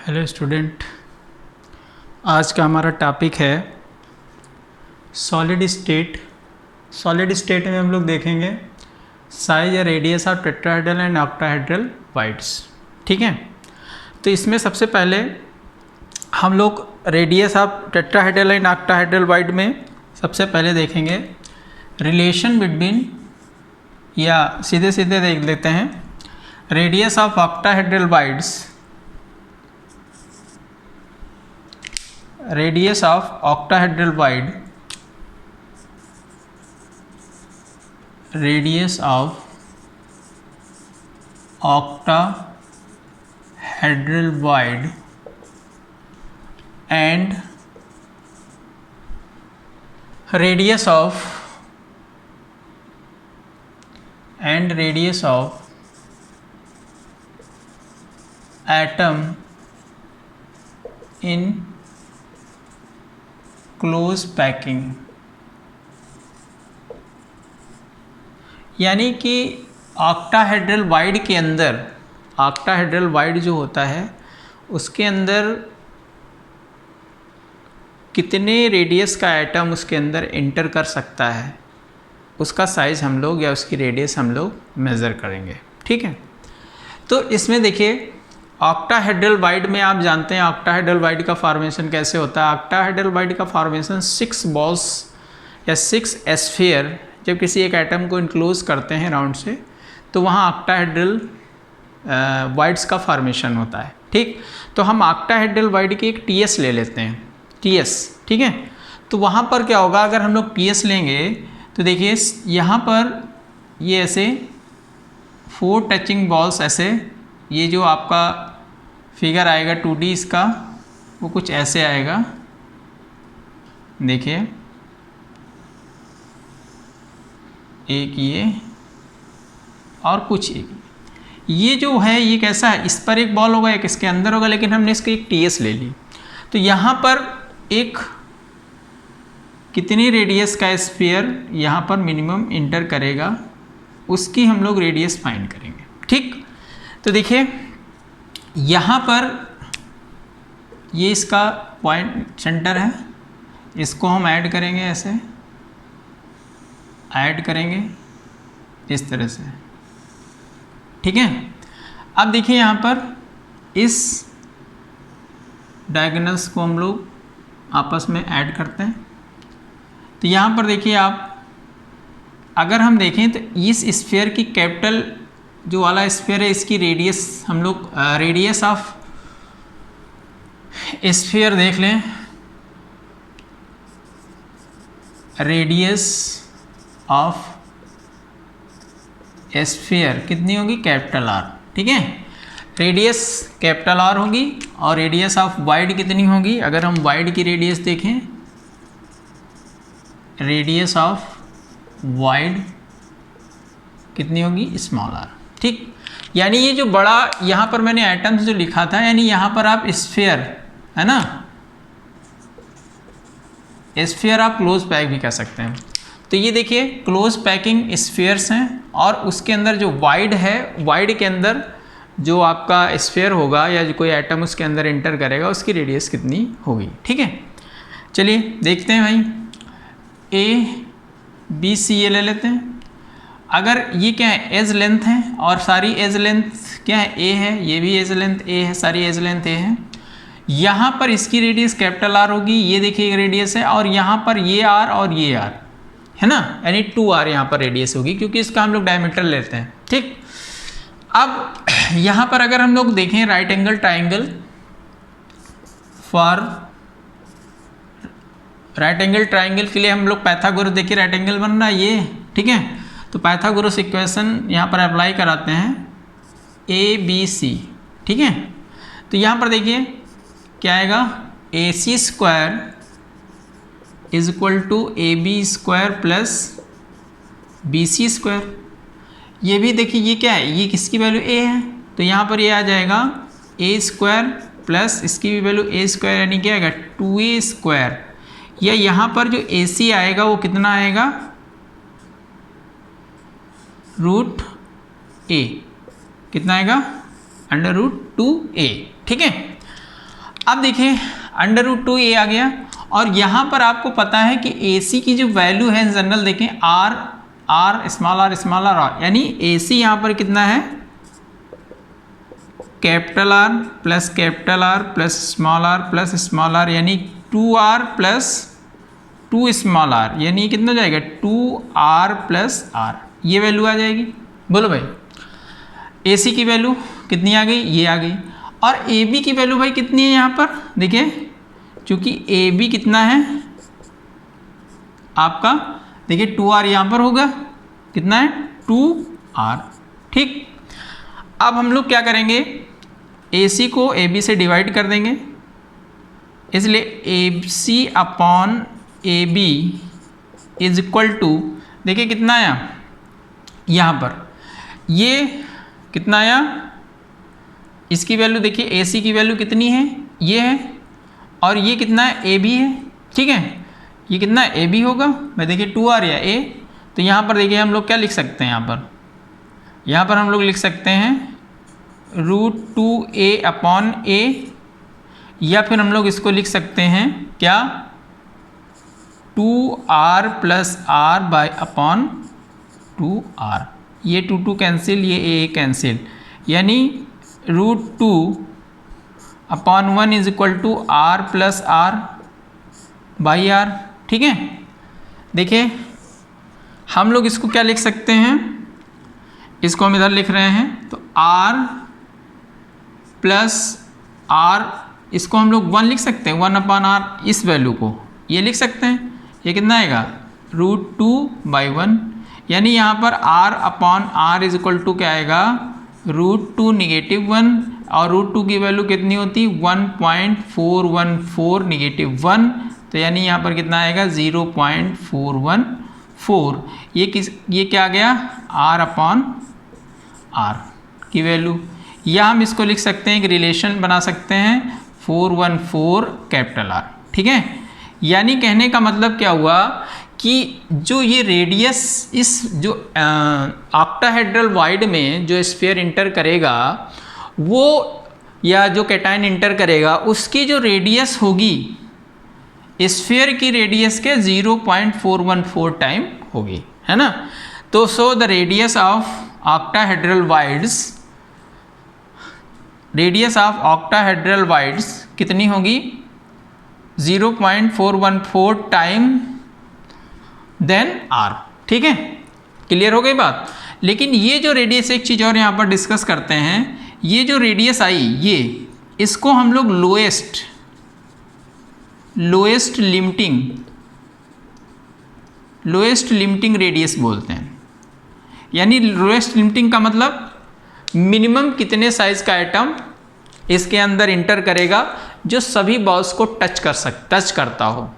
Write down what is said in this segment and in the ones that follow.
Hello student, आज का हमारा टॉपिक है सॉलिड स्टेट। सॉलिड स्टेट में हम लोग देखेंगे साइज या radius of tetrahedral and octahedral wides. ठीक है, तो इसमें सबसे पहले हम लोग radius of tetrahedral and octahedral wide में सबसे पहले देखेंगे रिलेशन बिटवीन, या सीधे सीधे देख लेते हैं radius of octahedral wides, radius of octahedral wide, radius of octahedral wide and radius of atom in close packing. यानी कि ऑक्टाहेड्रल वाइड के अंदर, ऑक्टाहेड्रल वाइड जो होता है उसके अंदर कितने रेडियस का एटम उसके अंदर एंटर कर सकता है, उसका साइज़ हम लोग या उसकी रेडियस हम लोग मेज़र करेंगे। ठीक है, तो इसमें देखिए ऑक्टाहेड्रल वाइड में आप जानते हैं ऑक्टाहेड्रल वाइड का फॉर्मेशन कैसे होता है। ऑक्टाहेड्रल वाइड का फॉर्मेशन 6 बॉल्स या 6 एस्फीयर, जब किसी एक एटम को इनक्लोज करते हैं राउंड से, तो वहाँ ऑक्टाहेड्रल वाइड्स का फॉर्मेशन होता है। ठीक, तो हम ऑक्टाहेड्रल वाइड की एक टीएस ले लेते हैं, टीएस। ठीक है, तो वहाँ पर क्या होगा, अगर हम लोग टीएस लेंगे तो देखिए यहाँ पर ये ऐसे 4 टचिंग बॉल्स, ऐसे ये जो आपका फिगर आएगा 2D इसका, वो कुछ ऐसे आएगा। देखिए एक ये और कुछ एक ये जो है, ये कैसा है, इस पर एक बॉल होगा, एक इसके अंदर होगा, लेकिन हमने इसकी एक टीएस ले ली। तो यहाँ पर एक कितनी रेडियस का स्फीयर यहाँ पर मिनिमम इंटर करेगा, उसकी हम लोग रेडियस फाइंड करेंगे। ठीक, तो देखिए यहाँ पर ये इसका पॉइंट सेंटर है, इसको हम ऐड करेंगे, ऐसे ऐड करेंगे इस तरह से। ठीक है, अब देखिए यहाँ पर इस डायगोनल्स को हम लोग आपस में ऐड करते हैं। तो यहाँ पर देखिए आप, अगर हम देखें तो इस स्फीयर की कैपिटल जो वाला स्फीयर है, इसकी रेडियस हम लोग रेडियस ऑफ स्फीयर देख लें, रेडियस ऑफ स्फीयर कितनी होगी, कैपिटल आर। ठीक है, रेडियस कैपिटल आर होगी, और रेडियस ऑफ वाइड कितनी होगी, अगर हम वाइड की रेडियस देखें, रेडियस ऑफ वाइड कितनी होगी, स्मॉल आर। ठीक, यानी ये जो बड़ा यहाँ पर मैंने एटम्स जो लिखा था, यानी यहाँ पर आप स्फीयर है ना, स्फीयर आप क्लोज पैक भी कह सकते हैं। तो ये देखिए क्लोज पैकिंग स्फीयर्स हैं, और उसके अंदर जो वाइड है, वाइड के अंदर जो आपका स्फीयर होगा या जो कोई एटम उसके अंदर एंटर करेगा, उसकी रेडियस कितनी होगी। ठीक है, चलिए देखते हैं भाई, ABC ये ले लेते हैं। अगर ये क्या है, एज लेंथ है, और सारी एज लेंथ क्या है, ए है, ये भी एज लेंथ ए है, सारी एज लेंथ ए है। यहाँ पर इसकी रेडियस कैपिटल आर होगी, ये देखिए रेडियस है, और यहाँ पर ये आर और ये आर है ना, यानी 2R यहाँ पर रेडियस होगी, क्योंकि इसका हम लोग डायमीटर लेते हैं। ठीक, अब यहाँ पर अगर हम लोग देखें right angle triangle, for right angle triangle के लिए हम लोग पाइथागोरस, देखिए राइट एंगल बन रहा है ये। ठीक है, तो पाइथागोरस इक्वेशन यहाँ पर अप्लाई कराते हैं, ABC। ठीक है, तो यहाँ पर देखिए क्या आएगा, AC square is equal to AB square plus BC square. ये भी देखिए ये क्या है, ये किसकी वैल्यू A है, तो यहाँ पर ये आ जाएगा A स्क्वायर प्लस इसकी भी वैल्यू A स्क्वायर, यानी क्या आएगा 2A स्क्वायर, या यहाँ पर जो AC आएगा वो कितना आएगा, रूट ए, कितना आएगा, अंडर रूट 2a। ठीक है, अब देखिए √2a आ गया, और यहाँ पर आपको पता है कि AC की जो वैल्यू है जनरल देखें r स्मॉल r, यानी AC यहाँ पर कितना है capital R plus capital R plus small r, यानी 2r प्लस 2 स्मॉल r, यानी कितना हो जाएगा 2r प्लस r, ये वैल्यू आ जाएगी। बोलो भाई AC की वैल्यू कितनी आ गई, ये आ गई। और AB की वैल्यू भाई कितनी है यहाँ पर देखिए, चूंकि AB कितना है आपका देखिए 2r यहाँ पर होगा, कितना है 2r। ठीक, अब हम लोग क्या करेंगे, AC को AB से डिवाइड कर देंगे, इसलिए AC upon AB is equal to, देखिए कितना आया यहाँ पर, ये कितना आया, इसकी वैल्यू देखिए AC की वैल्यू कितनी है, ये है, और ये कितना है AB है। ठीक है, ये कितना है AB होगा, मैं देखिए 2r या A, तो यहाँ पर देखिए हम लोग क्या लिख सकते हैं, यहाँ पर हम लोग लिख सकते हैं √2a अपॉन A, या फिर हम लोग इसको लिख सकते हैं क्या 2r plus r bye upon 2r, ये 2 कैंसिल, ये a कैंसिल, यानी √2 upon 1 is equal to r plus r by r। ठीक है, देखिए हम लोग इसको क्या लिख सकते हैं, इसको हम इधर लिख रहे हैं, तो r प्लस r, इसको हम लोग 1 लिख सकते हैं, 1 अपॉन r, इस वैल्यू को ये लिख सकते हैं, ये कितना आएगा √2/1, यानी यहाँ पर r upon r is equal to क्या आएगा √2 -1, और √2 की वैल्यू कितनी होती 1.414 -1, तो यानी यहाँ पर कितना आएगा 0.414, ये क्या आ गया r अपॉन r की वैल्यू, या हम इसको लिख सकते हैं, एक रिलेशन बना सकते हैं 414 कैपिटल R। ठीक है, यानी कहने का मतलब क्या हुआ कि जो ये रेडियस, इस जो ऑक्टाहेड्रल वॉइड में जो स्फीयर इंटर करेगा वो, या जो कैटायन इंटर करेगा उसकी जो रेडियस होगी स्फीयर की रेडियस के 0.414 टाइम होगी, है ना। तो so the radius of octahedral voids कितनी होगी 0.414 टाइम देन r। ठीक है, क्लियर हो गई बात। लेकिन ये जो रेडियस, एक चीज़ और यहाँ पर डिस्कस करते हैं, ये जो रेडियस आई, ये इसको हम लोग लोएस्ट लिमिटिंग रेडियस बोलते हैं। यानी लोएस्ट लिमिटिंग का मतलब मिनिमम कितने साइज का एटम इसके अंदर इंटर करेगा जो सभी बॉल्स को टच करता हो,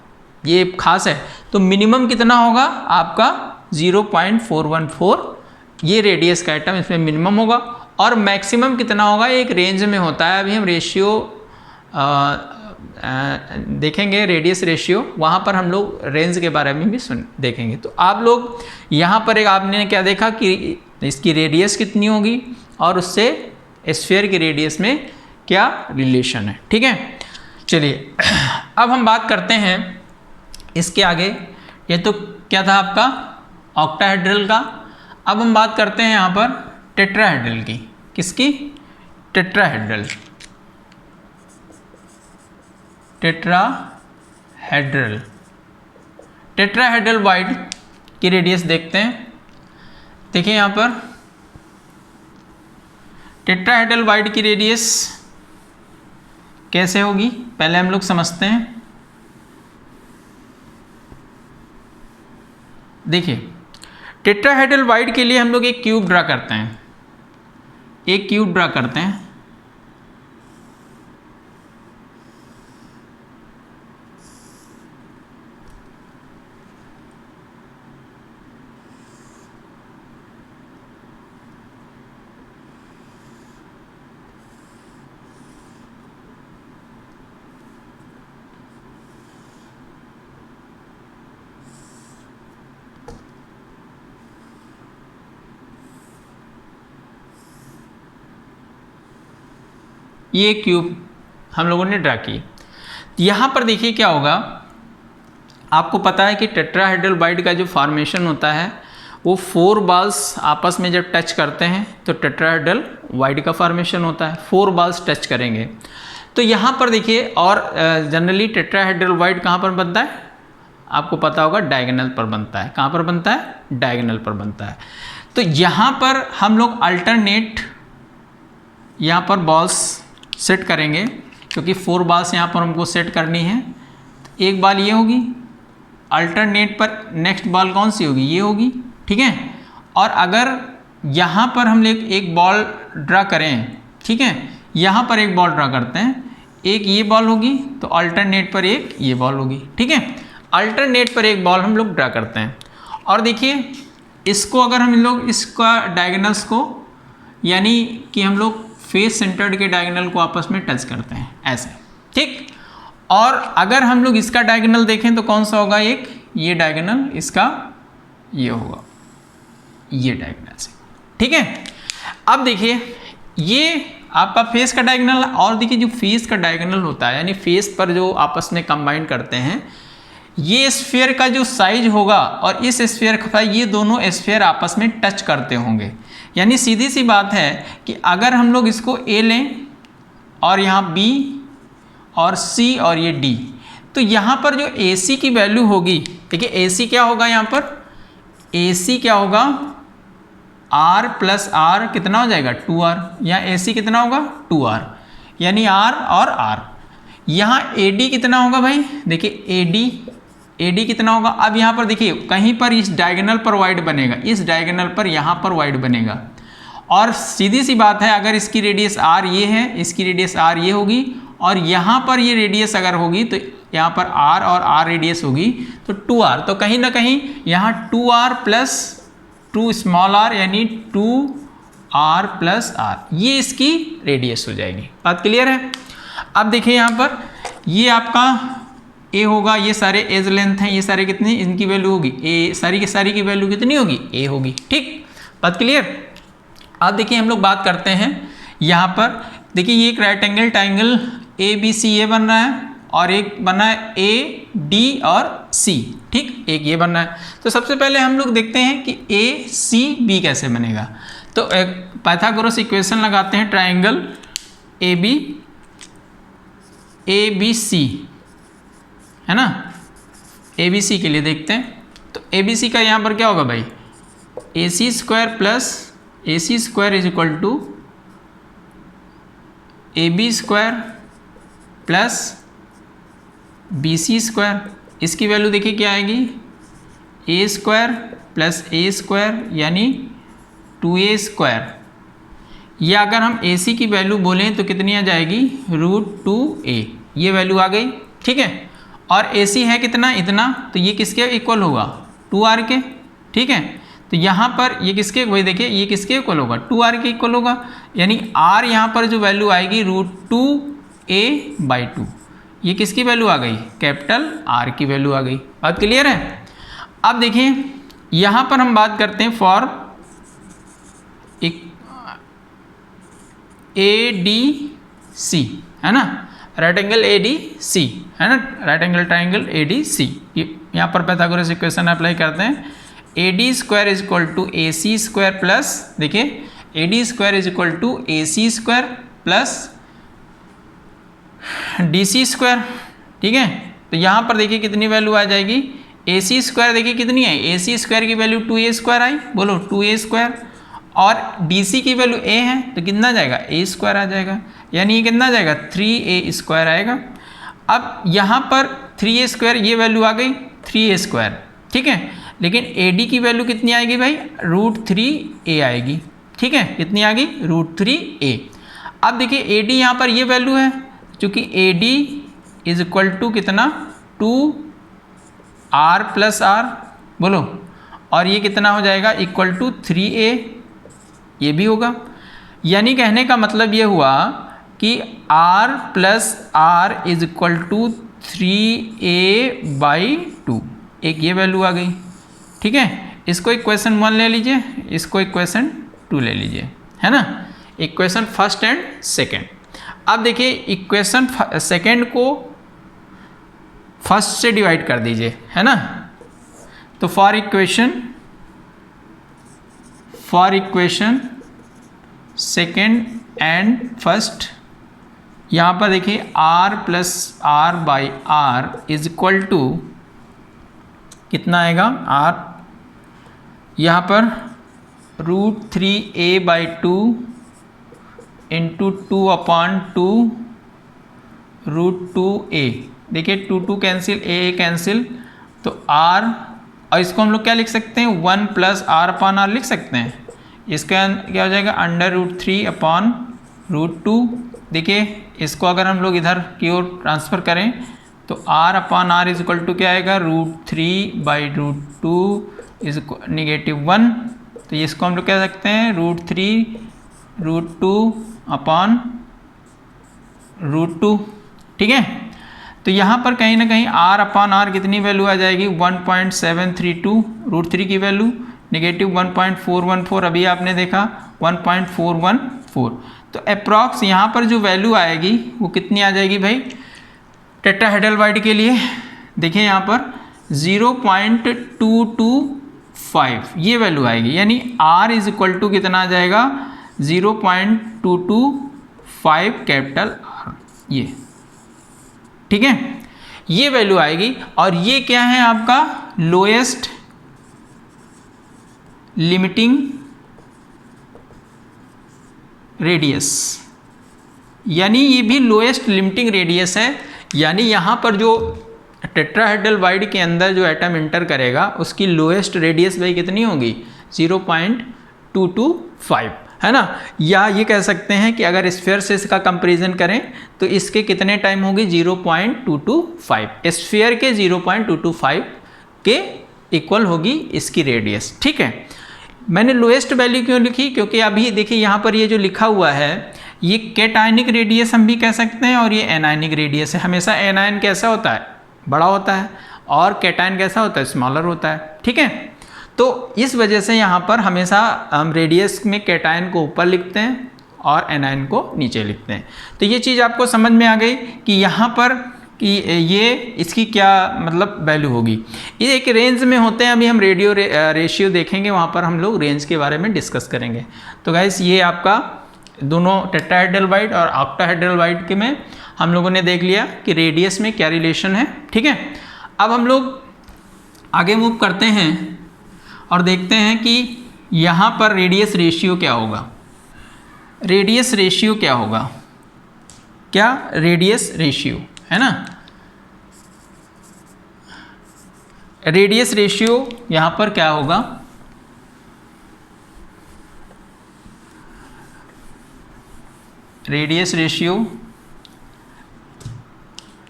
ये खास है। तो मिनिमम कितना होगा आपका 0.414, ये रेडियस का एटम इसमें मिनिमम होगा, और मैक्सिमम कितना होगा एक रेंज में होता है। अभी हम रेशियो देखेंगे, रेडियस रेशियो, वहाँ पर हम लोग रेंज के बारे में भी देखेंगे। तो आप लोग यहाँ पर एक आपने क्या देखा कि इसकी रेडियस कितनी होगी और उससे स्फीयर की रेडियस में क्या रिलेशन है। ठीक है, चलिए अब हम बात करते हैं इसके आगे। ये तो क्या था आपका ऑक्टाहेड्रल का। अब हम बात करते हैं यहाँ पर टेट्राहेड्रल की। किसकी? टेट्राहेड्रल वॉइड की रेडियस देखते हैं। देखिए यहाँ पर टेट्राहेड्रल वॉइड की रेडियस कैसे होगी, पहले हम लोग समझते हैं। देखिए टेट्राहेड्रल वॉइड के लिए हम लोग एक क्यूब ड्रा करते हैं, ये क्यूब हम लोगों ने ड्रा की। यहाँ पर देखिए क्या होगा, आपको पता है कि टेट्राहेड्रल वाइड का जो फॉर्मेशन होता है वो 4 बॉल्स आपस में जब टच करते हैं तो टेट्राहेड्रल वाइड का फॉर्मेशन होता है, 4 बॉल्स टच करेंगे। तो यहाँ पर देखिए, और जनरली टेट्राहेड्रल वाइड कहाँ पर बनता है, आपको पता होगा डायगोनल पर बनता है। कहाँ पर बनता है, डायगोनल पर बनता है। तो यहाँ पर हम लोग अल्टरनेट यहाँ पर बॉल्स सेट करेंगे, क्योंकि 4 बॉल्स यहाँ पर हमको सेट करनी है। एक बॉल ये होगी, अल्टरनेट पर नेक्स्ट बॉल कौन सी होगी, ये होगी, ठीक है। और अगर यहाँ पर हम लोग एक बॉल ड्रा करें, ठीक है, यहाँ पर एक बॉल ड्रा करते हैं, एक ये बॉल होगी तो अल्टरनेट पर एक ये बॉल होगी, ठीक है। अल्टरनेट पर एक बॉल हम लोग ड्रा करते हैं। और देखिए इसको अगर हम लोग इसका डायगोनल्स को, यानी कि हम लोग फेस सेंटर्ड के डायगोनल को आपस में टच करते हैं ऐसे, ठीक। और अगर हम लोग इसका डायगोनल देखें तो कौन सा होगा, एक ये डायगोनल, इसका ये होगा, ये डायगोनल से, ठीक है। अब देखिए ये आपका फेस का डायगोनल, और देखिए जो फेस का डायगोनल होता है, यानी फेस पर जो आपस में कंबाइन करते हैं, ये स्फीयर का जो साइज होगा और इस स्फीयर का, ये दोनों स्फीयर आपस में टच करते होंगे। यानी सीधी सी बात है कि अगर हम लोग इसको A लें और यहाँ B और C और ये D, तो यहाँ पर जो AC की वैल्यू होगी, देखिए AC क्या होगा, यहाँ पर AC क्या होगा, R प्लस R कितना हो जाएगा, 2R। यहाँ AC कितना होगा, 2R, यानी R और R। यहाँ AD कितना होगा भाई, देखिए AD कितना होगा। अब यहाँ पर देखिए कहीं पर इस डायगोनल पर वाइड बनेगा, इस डायगोनल पर यहाँ पर वाइड बनेगा। और सीधी सी बात है, अगर इसकी रेडियस R ये है, इसकी रेडियस R ये होगी, और यहाँ पर ये रेडियस अगर होगी तो यहाँ पर R और R रेडियस होगी तो 2R। तो कहीं ना कहीं यहाँ 2R प्लस 2 स्मॉल r यानी 2R प्लस R, ये इसकी रेडियस हो जाएगी। बात क्लियर है। अब देखिए यहाँ पर ये आपका A होगा, ये सारे एज लेंथ हैं, ये सारे कितने, इनकी वैल्यू होगी A, सारी की सारी की वैल्यू कितनी होगी, A होगी, ठीक। बात क्लियर। अब देखिए हम लोग बात करते हैं यहाँ पर, देखिए ये एक राइट एंगल ट्राइंगल ABC ये बन रहा है, और एक बना है AD और C, ठीक, एक ये बनना है। तो सबसे पहले हम लोग देखते हैं कि ACB कैसे बनेगा। तो एक पाइथागोरस इक्वेशन लगाते हैं, ट्राइंगल ABC है ना, ABC के लिए देखते हैं। तो ABC का यहाँ पर क्या होगा भाई, AC square plus AC square is equal to AB square plus BC square. इसकी वैल्यू देखिए क्या आएगी, A square plus A square यानी 2A स्क्वायर। या अगर हम AC की वैल्यू बोलें तो कितनी आ जाएगी, √2A, ये वैल्यू आ गई, ठीक है। और AC है कितना, इतना, तो ये किसके इक्वल होगा, 2R के, ठीक है। तो यहाँ पर ये किसके, वही देखिए ये किसके इक्वल होगा, 2R के इक्वल होगा। यानी R यहाँ पर जो वैल्यू आएगी √2A/2, ये किसकी वैल्यू आ गई, कैपिटल R की वैल्यू आ गई। बात क्लियर है। अब देखिए यहाँ पर हम बात करते हैं फॉर एक ADC, है ना, राइट एंगल ADC, है ना, राइट एंगल ट्राइंगल ADC। यहाँ पर पाइथागोरस इक्वेशन अप्लाई करते हैं, AD square is equal to AC square plus, देखिए AD square is equal to AC square plus DC square, ठीक है। तो यहाँ पर देखिए कितनी वैल्यू आ जाएगी, AC स्क्वायर देखिए कितनी है, AC स्क्वायर की वैल्यू 2A स्क्वायर आई, बोलो 2A स्क्वायर, और DC की वैल्यू A है तो कितना जाएगा, A स्क्वायर आ जाएगा, यानी ये कितना जाएगा, 3A स्क्वायर आएगा। अब यहाँ पर 3A स्क्वायर ये वैल्यू आ गई 3A स्क्वायर, ठीक है। लेकिन AD की वैल्यू कितनी आएगी भाई, √3A आएगी, ठीक है, कितनी आ गई, √3A। अब देखिए AD यहाँ पर ये वैल्यू है, चूँकि AD इज इक्वल टू कितना, 2R प्लस R, बोलो, और ये कितना हो जाएगा, इक्वल टू 3A, ये भी होगा। यानी कहने का मतलब ये हुआ कि R plus R is equal to 3A/2, एक ये वैल्यू आ गई, ठीक है। इसको इक्वेशन 1 ले लीजिए, इसको इक्वेशन 2 ले लीजिए, है ना, इक्वेशन फर्स्ट एंड सेकेंड। अब देखिए इक्वेशन सेकेंड को फर्स्ट से डिवाइड कर दीजिए, है ना। तो for equation second and first, यहाँ पर देखिए r plus r by r is equal to कितना आएगा, r यहाँ पर √3a/2 इंटू 2/2 √2a। देखिए 2 कैंसिल, a कैंसिल, तो r, और इसको हम लोग क्या लिख सकते हैं, 1 प्लस r/r लिख सकते हैं। इसका क्या हो जाएगा, √3/√2। देखिए इसको अगर हम लोग इधर की ओर ट्रांसफ़र करें तो r/r इज इक्वल टू क्या आएगा, √3/√2 इज -1। तो इसको हम लोग कह सकते हैं √3√2/√2, ठीक है। तो यहाँ पर कहीं ना कहीं r/r कितनी वैल्यू आ जाएगी, 1.732, √3 की वैल्यू -1.414, अभी आपने देखा 1.414। तो अप्रॉक्स यहाँ पर जो वैल्यू आएगी वो कितनी आ जाएगी भाई टेट्राहेड्रल के लिए, देखिए यहाँ पर 0.225 ये वैल्यू आएगी, यानी r इज इक्वल टू कितना आ जाएगा, 0.225 कैपिटल R, ये ठीक है, ये वैल्यू आएगी। और ये क्या है आपका लोएस्ट लिमिटिंग रेडियस, यानी ये भी लोएस्ट लिमिटिंग रेडियस है। यानी यहाँ पर जो टेट्राहेड्रल वाइड के अंदर जो एटम इंटर करेगा उसकी लोएस्ट रेडियस भाई कितनी होगी, 0.225, है ना। या ये कह सकते हैं कि अगर स्फीयर से इसका कंपैरिजन करें तो इसके कितने टाइम होगी, 0.225, स्फीयर के 0.225 के इक्वल होगी इसकी रेडियस, ठीक है। मैंने लोएस्ट वैल्यू क्यों लिखी, क्योंकि अभी देखिए यहाँ पर ये जो लिखा हुआ है ये कैटायनिक रेडियस हम भी कह सकते हैं और ये एनायनिक रेडियस है। हमेशा एनायन कैसा होता है, बड़ा होता है, और कैटायन कैसा होता है, स्मॉलर होता है, ठीक है। तो इस वजह से यहाँ पर हमेशा हम रेडियस में कैटायन को ऊपर लिखते हैं और एनायन को नीचे लिखते हैं। तो ये चीज़ आपको समझ में आ गई कि यहाँ पर कि ये इसकी क्या मतलब वैल्यू होगी। ये एक रेंज में होते हैं, अभी हम रेशियो देखेंगे, वहाँ पर हम लोग रेंज के बारे में डिस्कस करेंगे। तो गाइस ये आपका दोनों टेट्राहेड्रल वाइड और ऑक्टाहेड्रल वाइड के में हम लोगों ने देख लिया कि रेडियस में क्या रिलेशन है, ठीक है। अब हम लोग आगे मूव करते हैं और देखते हैं कि यहाँ पर रेडियस रेशियो क्या होगा। रेडियस रेशियो क्या होगा, क्या रेडियस रेशियो है ना, रेडियस रेशियो यहाँ पर क्या होगा, रेडियस रेशियो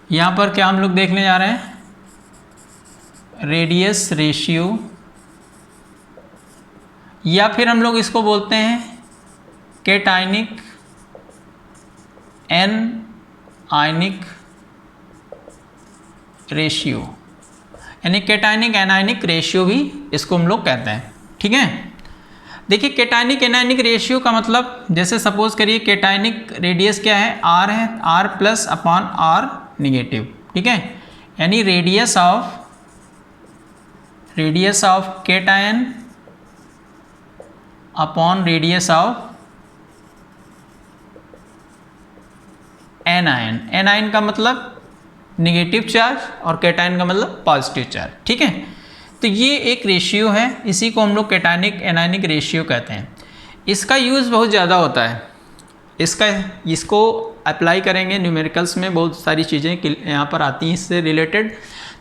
यहाँ पर क्या हम लोग देखने जा रहे हैं, रेडियस रेशियो, या फिर हम लोग इसको बोलते हैं कैटायनिक एनायनिक रेशियो, यानी कैटायनिक एनायनिक रेशियो भी इसको हम लोग कहते हैं, ठीक है। देखिए कैटायनिक एनायनिक रेशियो का मतलब, जैसे सपोज करिए कैटायनिक रेडियस क्या है, r है, r plus upon r negative, ठीक है। यानी radius of cation upon radius of anion. Anion का मतलब निगेटिव चार्ज और कैटायन का मतलब पॉजिटिव चार्ज, ठीक है। तो ये एक रेशियो है, इसी को हम लोग कैटायनिक एनायनिक रेशियो कहते हैं। इसका यूज़ बहुत ज़्यादा होता है, इसको अप्लाई करेंगे न्यूमेरिकल्स में, बहुत सारी चीज़ें यहाँ पर आती हैं इससे रिलेटेड।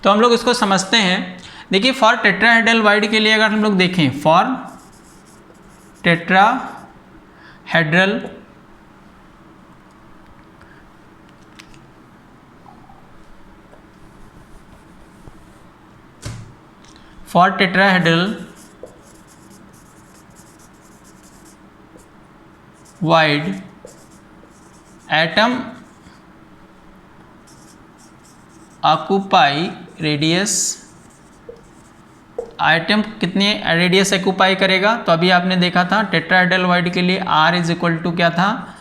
तो हम लोग इसको समझते हैं। देखिए फॉर टेट्राहेड्रल वाइड के लिए अगर हम लोग देखें, for tetrahedral void atom occupy radius, item कितने रेडियस ऑक्यूपाई करेगा, तो अभी आपने देखा था टेट्राहेड्रल वाइड के लिए r इज इक्वल टू क्या था,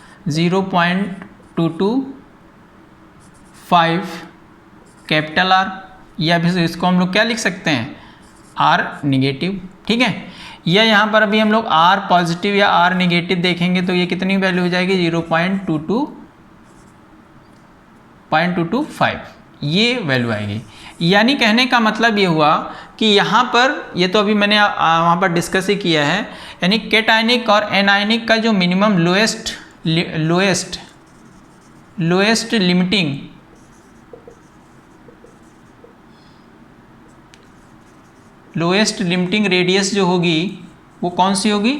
225 कैपिटल R, या फिर इसको हम लोग क्या लिख सकते हैं R निगेटिव, ठीक है। या यहाँ पर अभी हम लोग R पॉजिटिव या R निगेटिव देखेंगे तो ये कितनी वैल्यू हो जाएगी 0.225 ये वैल्यू आएगी। यानी कहने का मतलब ये हुआ कि यहाँ पर, ये तो अभी मैंने वहाँ पर डिस्कस ही किया है, यानी कैटायनिक और एनायनिक का जो मिनिमम लोएस्ट लिमिटिंग रेडियस जो होगी वो कौन सी होगी,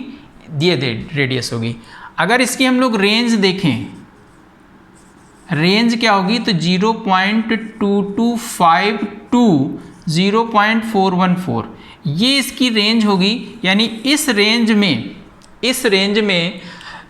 दिए रेडियस होगी। अगर इसकी हम लोग रेंज देखें, रेंज क्या होगी तो 0.2252 टू 0.414 ये इसकी रेंज होगी। यानी इस रेंज में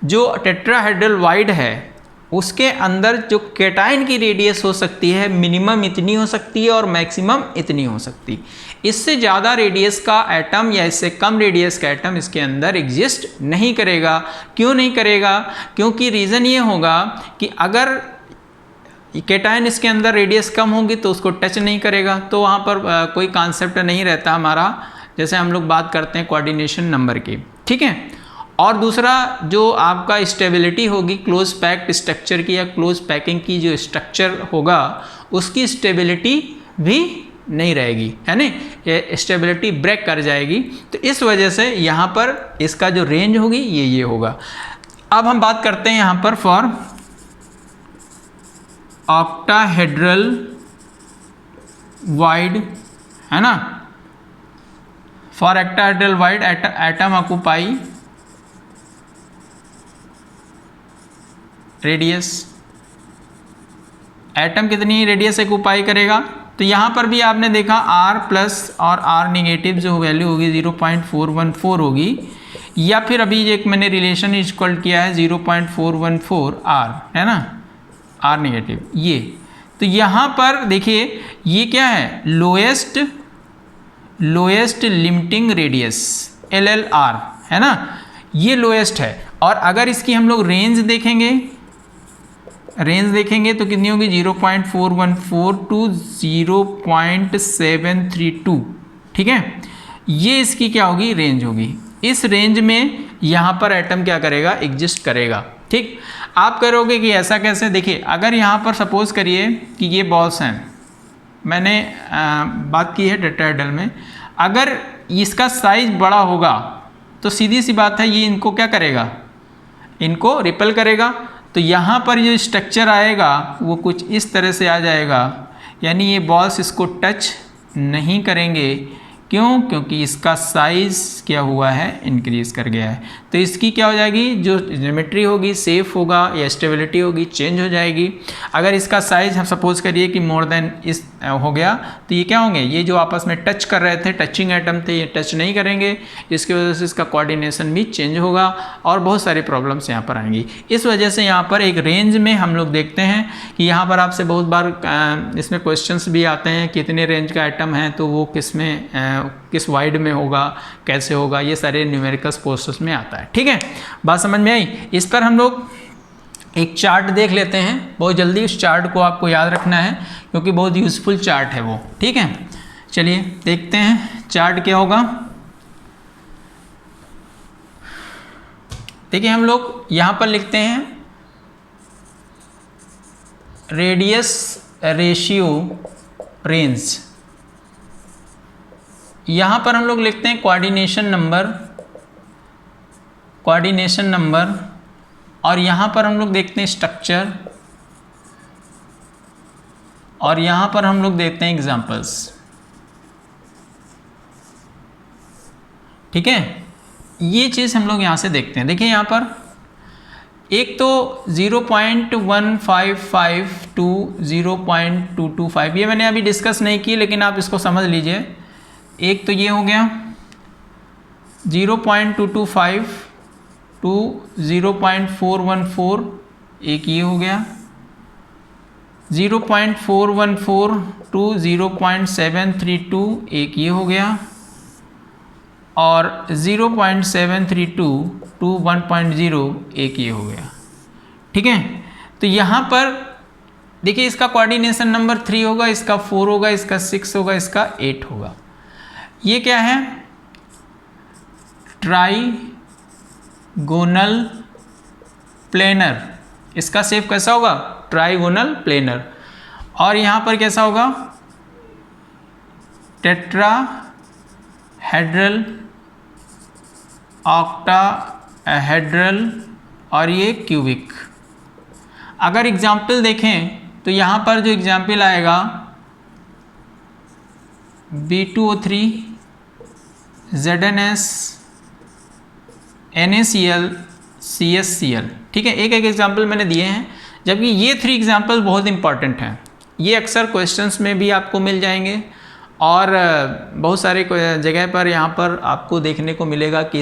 जो टेट्राहेड्रल वाइड है उसके अंदर जो कैटायन की रेडियस हो सकती है मिनिमम इतनी हो सकती है और मैक्सिमम इतनी हो सकती है। इससे ज़्यादा रेडियस का एटम या इससे कम रेडियस का एटम इसके अंदर एग्जिस्ट नहीं करेगा। क्यों नहीं करेगा? क्योंकि रीज़न ये होगा कि अगर कैटायन इसके अंदर रेडियस कम होगी तो उसको टच नहीं करेगा, तो वहाँ पर कोई कॉन्सेप्ट नहीं रहता हमारा, जैसे हम लोग बात करते हैं कोऑर्डिनेशन नंबर की, ठीक है। और दूसरा जो आपका स्टेबिलिटी होगी क्लोज पैक्ड स्ट्रक्चर की या क्लोज पैकिंग की जो स्ट्रक्चर होगा उसकी स्टेबिलिटी भी नहीं रहेगी, है ना, ये स्टेबिलिटी ब्रेक कर जाएगी। तो इस वजह से यहाँ पर इसका जो रेंज होगी ये होगा। अब हम बात करते हैं यहाँ पर फॉर ऑक्टाहेड्रल वाइड, है ना, for octahedral wide atom occupy radius, atom कितनी रेडियस ऑक्यूपाई करेगा। तो यहाँ पर भी आपने देखा R प्लस और R निगेटिव जो वैल्यू होगी 0.414 होगी, या फिर अभी एक मैंने रिलेशन इक्वल किया है 0.414 R, है ना, R निगेटिव ये। तो यहाँ पर देखिए ये क्या है, लोएस्ट लिमिटिंग रेडियस LLR, है ना, ये लोएस्ट है। और अगर इसकी हम लोग रेंज देखेंगे तो कितनी होगी 0.414 टू 0.732, ठीक है। ये इसकी क्या होगी, रेंज होगी। इस रेंज में यहाँ पर एटम क्या करेगा, एग्जिस्ट करेगा, ठीक। आप करोगे कि ऐसा कैसे, देखिए अगर यहाँ पर सपोज करिए कि ये बॉल्स हैं, मैंने बात की है टेट्राहेड्रल में, अगर इसका साइज बड़ा होगा तो सीधी सी बात है ये इनको क्या करेगा, इनको रिपेल करेगा। तो यहाँ पर जो स्ट्रक्चर आएगा वो कुछ इस तरह से आ जाएगा, यानी ये बॉल्स इसको टच नहीं करेंगे। क्यों? क्योंकि इसका साइज़ क्या हुआ है, इंक्रीज़ कर गया है। तो इसकी क्या हो जाएगी, जो ज्योमेट्री होगी सेफ होगा या स्टेबिलिटी होगी चेंज हो जाएगी। अगर इसका साइज़ हम सपोज करिए कि मोर देन इस हो गया तो ये क्या होंगे, ये जो आपस में टच कर रहे थे, टचिंग एटम थे, ये टच नहीं करेंगे, जिसकी वजह से इसका कोऑर्डिनेशन भी चेंज होगा और बहुत सारी प्रॉब्लम्स यहाँ पर आएंगी। इस वजह से यहाँ पर एक रेंज में हम लोग देखते हैं कि यहाँ पर आपसे बहुत बार इसमें क्वेश्चंस भी आते हैं कितने रेंज का आइटम है, तो वो किस वाइड में होगा, कैसे होगा, ये सारे न्यूमेरिकल्स पोस्टर्स में आता है, ठीक है। बात समझ में आई। इस पर हम लोग एक चार्ट देख लेते हैं बहुत जल्दी। उस चार्ट को आपको याद रखना है क्योंकि बहुत यूज़फुल चार्ट है वो, ठीक है। चलिए देखते हैं चार्ट क्या होगा। देखिए हम लोग यहाँ पर लिखते हैं रेडियस रेशियो रेंज, यहाँ पर हम लोग लिखते हैं कोऑर्डिनेशन नंबर, और यहाँ पर हम लोग देखते हैं स्ट्रक्चर, और यहाँ पर हम लोग देखते हैं एग्जाम्पल्स, ठीक है। ये चीज़ हम लोग यहाँ से देखते हैं। देखिए यहाँ पर एक तो 0.155 टू 0.225 ये मैंने अभी डिस्कस नहीं की, लेकिन आप इसको समझ लीजिए। एक तो ये हो गया 0.225 टू 0.414, एक ये हो गया 0.414 टू 0.732, एक ये हो गया, और 0.732 टू 1.0 एक ये हो गया, ठीक है। तो यहाँ पर देखिए इसका कोऑर्डिनेशन नंबर 3 होगा, इसका 4 होगा, इसका 6 होगा, इसका 8 होगा। ये क्या है? Trigonal planar. इसका शेप कैसा होगा? Trigonal planar. और यहाँ पर कैसा होगा? टेट्राहेड्रल, ऑक्टाहेड्रल और ये क्यूबिक। अगर एग्जाम्पल देखें तो यहाँ पर जो एग्जाम्पल आएगा B2O3, ZnS, NaCl, CsCl। ठीक है, एक एक एग्जाम्पल मैंने दिए हैं, जबकि ये 3 एग्जाम्पल बहुत इंपॉर्टेंट हैं। ये अक्सर क्वेश्चंस में भी आपको मिल जाएंगे और बहुत सारे जगह पर यहाँ पर आपको देखने को मिलेगा कि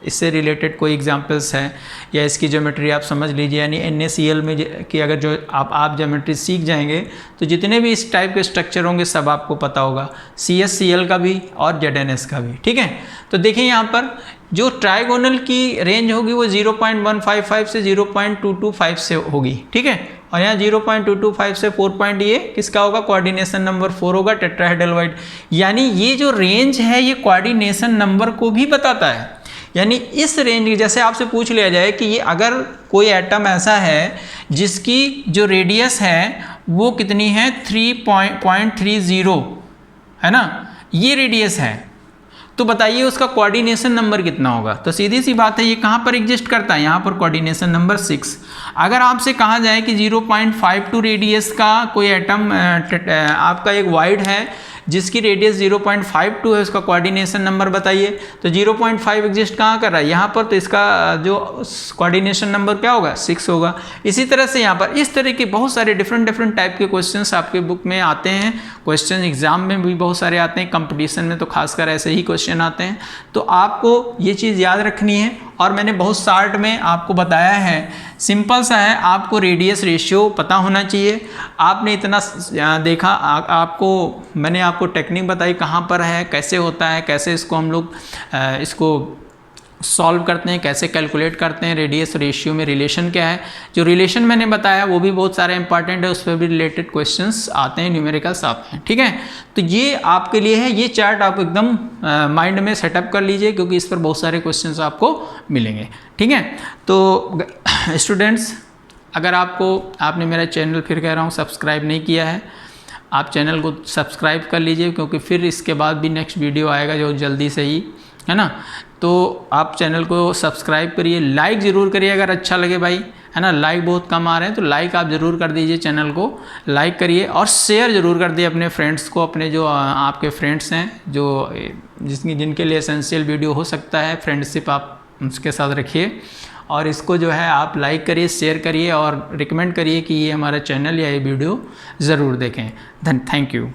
इससे रिलेटेड कोई एग्जांपल्स हैं या इसकी ज्योमेट्री आप समझ लीजिए। यानी NaCl में कि अगर जो आप ज्योमेट्री सीख जाएंगे तो जितने भी इस टाइप के स्ट्रक्चर होंगे सब आपको पता होगा, CsCl का भी और ZnS का भी। ठीक है, तो देखिए यहाँ पर जो ट्राइगोनल की रेंज होगी वो 0.155 से 0.225 से होगी। ठीक है, और यहाँ 0.225 से 4 ये किसका होगा? कोऑर्डिनेशन नंबर 4 होगा, टेट्राहेड्रल वाइड। यानी ये जो रेंज है ये कोऑर्डिनेशन नंबर को भी बताता है। यानी इस रेंज, जैसे आपसे पूछ लिया जाए कि ये अगर कोई एटम ऐसा है जिसकी जो रेडियस है वो कितनी है? 3.30 है ना, ये रेडियस है, तो बताइए उसका कोऑर्डिनेशन नंबर कितना होगा? तो सीधी सी बात है, ये कहाँ पर एग्जिस्ट करता है? यहाँ पर कोऑर्डिनेशन नंबर 6। अगर आपसे कहा जाए कि 0.52 रेडियस का कोई एटम आपका एक वाइड है जिसकी रेडियस 0.52 है, उसका कोऑर्डिनेशन नंबर बताइए, तो 0.5 एग्जिस्ट कहाँ कर रहा है? यहाँ पर, तो इसका जो कोऑर्डिनेशन नंबर क्या होगा? 6 होगा। इसी तरह से यहाँ पर इस तरह के बहुत सारे डिफरेंट टाइप के क्वेश्चंस आपके बुक में आते हैं। क्वेश्चन एग्जाम में भी बहुत सारे आते हैं, कंपटीशन में तो खासकर ऐसे ही क्वेश्चन आते हैं। तो आपको ये चीज़ याद रखनी है और मैंने बहुत शार्ट में आपको बताया है, सिंपल सा है। आपको रेडियस रेशियो पता होना चाहिए। आपने इतना देखा, आपको मैंने आपको टेक्निक बताई कहाँ पर है, कैसे होता है, कैसे इसको हम लोग इसको सॉल्व करते हैं, कैसे कैलकुलेट करते हैं, रेडियस रेशियो में रिलेशन क्या है। जो रिलेशन मैंने बताया वो भी बहुत सारे इंपॉर्टेंट है, उस पर भी रिलेटेड क्वेश्चंस आते हैं, न्यूमेरिकल्स आते हैं। ठीक है, तो ये आपके लिए है। ये चार्ट आप एकदम माइंड में सेटअप कर लीजिए क्योंकि इस पर बहुत सारे क्वेश्चंस आपको मिलेंगे। ठीक है, तो स्टूडेंट्स, अगर आपने मेरा चैनल, फिर कह रहा हूँ, सब्सक्राइब नहीं किया है, आप चैनल को सब्सक्राइब कर लीजिए क्योंकि फिर इसके बाद भी नेक्स्ट वीडियो आएगा जो जल्दी से ही, है ना। तो आप चैनल को सब्सक्राइब करिए, लाइक ज़रूर करिए अगर अच्छा लगे भाई, है ना। लाइक बहुत कम आ रहे हैं तो लाइक आप ज़रूर कर दीजिए, चैनल को लाइक करिए और शेयर ज़रूर कर दिए अपने फ्रेंड्स को, अपने जो आपके फ्रेंड्स हैं जो जिनके लिए एसेंशियल वीडियो हो सकता है, फ्रेंडशिप आप उसके साथ रखिए। और इसको जो है आप लाइक करिए, शेयर करिए और रिकमेंड करिए कि ये हमारा चैनल या ये वीडियो ज़रूर देखें। Thank you.